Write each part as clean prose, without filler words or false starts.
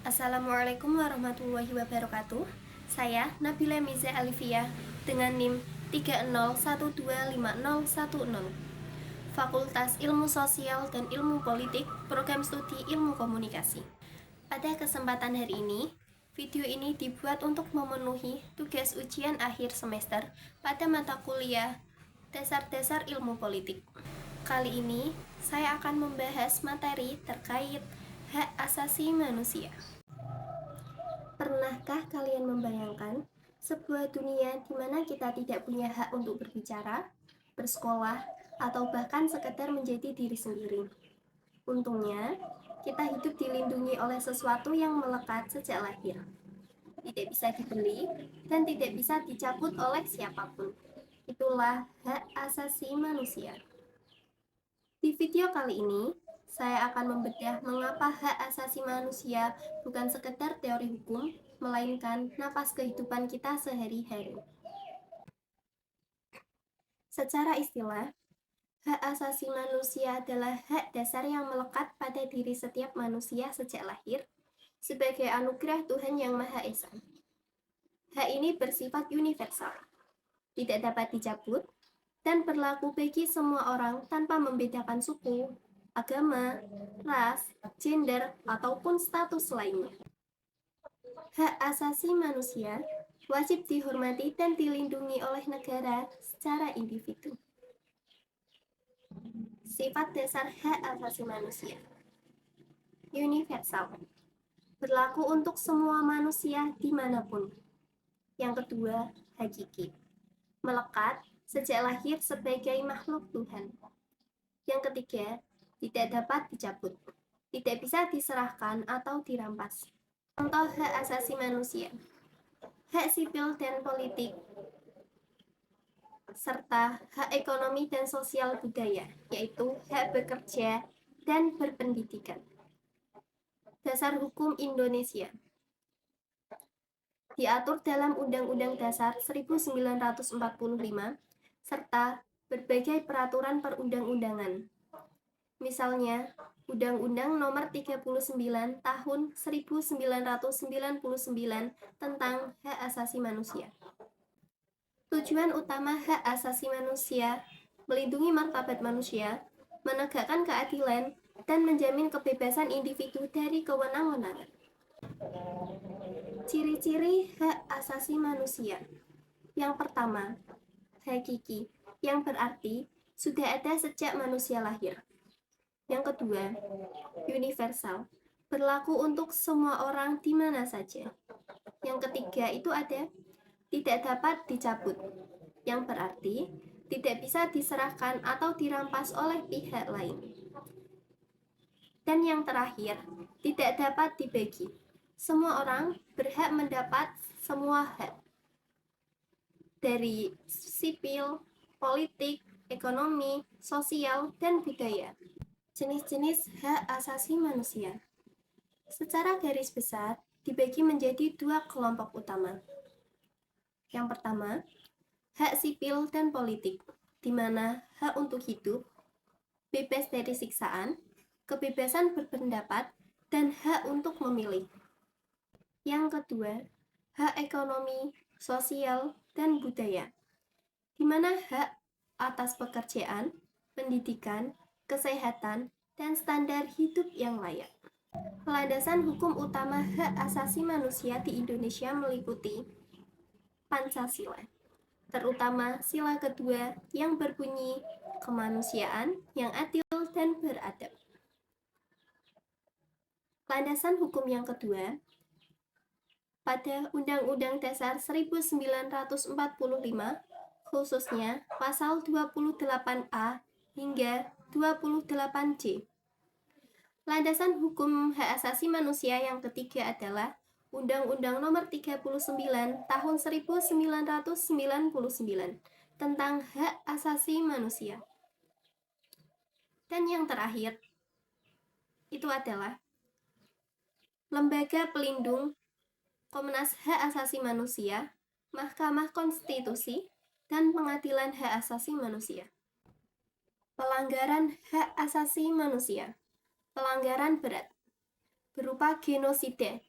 Assalamualaikum warahmatullahi wabarakatuh. Saya Nabila Miza Alifia dengan NIM 301250010, Fakultas Ilmu Sosial dan Ilmu Politik, Program Studi Ilmu Komunikasi. Pada kesempatan hari ini, video ini dibuat untuk memenuhi tugas ujian akhir semester pada mata kuliah Dasar-Dasar Ilmu Politik. Kali ini, saya akan membahas materi terkait hak asasi manusia. Pernahkah kalian membayangkan sebuah dunia di mana kita tidak punya hak untuk berbicara, bersekolah, atau bahkan sekedar menjadi diri sendiri? Untungnya, kita hidup dilindungi oleh sesuatu yang melekat sejak lahir. Tidak bisa dibeli dan tidak bisa dicabut oleh siapapun. Itulah hak asasi manusia. Di video kali ini, saya akan membedah mengapa hak asasi manusia bukan sekedar teori hukum, melainkan napas kehidupan kita sehari-hari. Secara istilah, hak asasi manusia adalah hak dasar yang melekat pada diri setiap manusia sejak lahir sebagai anugerah Tuhan Yang Maha Esa. Hak ini bersifat universal, tidak dapat dicabut, dan berlaku bagi semua orang tanpa membedakan suku, agama, ras, gender, ataupun status lainnya. Hak asasi manusia wajib dihormati dan dilindungi oleh negara secara individu. Sifat dasar hak asasi manusia universal, berlaku untuk semua manusia dimanapun. Yang kedua, hakiki, melekat sejak lahir sebagai makhluk Tuhan. Yang ketiga, tidak dapat dicabut, tidak bisa diserahkan atau dirampas. Contoh hak asasi manusia, hak sipil dan politik, serta hak ekonomi dan sosial budaya, yaitu hak bekerja dan berpendidikan. Dasar Hukum Indonesia diatur dalam Undang-Undang Dasar 1945 serta berbagai peraturan perundang-undangan. Misalnya, Undang-Undang Nomor 39 Tahun 1999 tentang Hak Asasi Manusia. Tujuan utama hak asasi manusia melindungi martabat manusia, menegakkan keadilan, dan menjamin kebebasan individu dari kewenang-wenangan. Ciri-ciri hak asasi manusia. Yang pertama, hakiki, yang berarti sudah ada sejak manusia lahir. Yang kedua, universal, berlaku untuk semua orang di mana saja. Yang ketiga itu ada tidak dapat dicabut, yang berarti tidak bisa diserahkan atau dirampas oleh pihak lain. Dan yang terakhir, tidak dapat dibagi. Semua orang berhak mendapat semua hak, dari sipil, politik, ekonomi, sosial, dan budaya. Jenis-jenis hak asasi manusia secara garis besar dibagi menjadi dua kelompok utama. Yang pertama, hak sipil dan politik, di mana hak untuk hidup, bebas dari siksaan, kebebasan berpendapat, dan hak untuk memilih. Yang kedua, hak ekonomi, sosial, dan budaya, di mana hak atas pekerjaan, pendidikan, kesehatan, dan standar hidup yang layak. Landasan hukum utama hak asasi manusia di Indonesia meliputi Pancasila, terutama sila kedua yang berbunyi kemanusiaan yang adil dan beradab. Landasan hukum yang kedua pada Undang-Undang Dasar 1945, khususnya pasal 28A hingga 28C. Landasan hukum hak asasi manusia yang ketiga adalah Undang-Undang Nomor 39 Tahun 1999 tentang hak asasi manusia. Dan yang terakhir itu adalah Lembaga Pelindung, Komnas Hak Asasi Manusia, Mahkamah Konstitusi, dan Pengadilan Hak Asasi Manusia. Pelanggaran hak asasi manusia. Pelanggaran berat berupa genosida,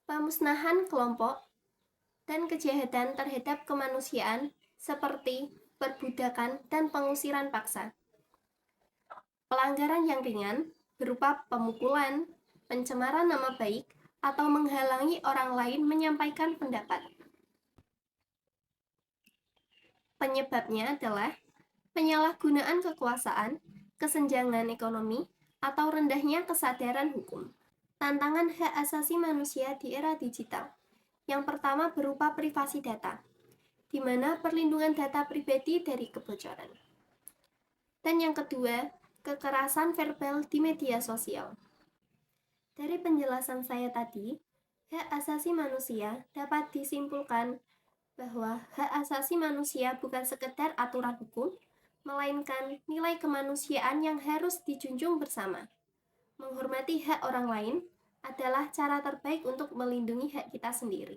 pemusnahan kelompok, dan kejahatan terhadap kemanusiaan seperti perbudakan dan pengusiran paksa. Pelanggaran yang ringan berupa pemukulan, pencemaran nama baik, atau menghalangi orang lain menyampaikan pendapat. Penyebabnya adalah penyalahgunaan kekuasaan, kesenjangan ekonomi, atau rendahnya kesadaran hukum. Tantangan hak asasi manusia di era digital. Yang pertama berupa privasi data, di mana perlindungan data pribadi dari kebocoran. Dan yang kedua, kekerasan verbal di media sosial. Dari penjelasan saya tadi, hak asasi manusia dapat disimpulkan bahwa hak asasi manusia bukan sekedar aturan hukum, melainkan nilai kemanusiaan yang harus dijunjung bersama. Menghormati hak orang lain adalah cara terbaik untuk melindungi hak kita sendiri.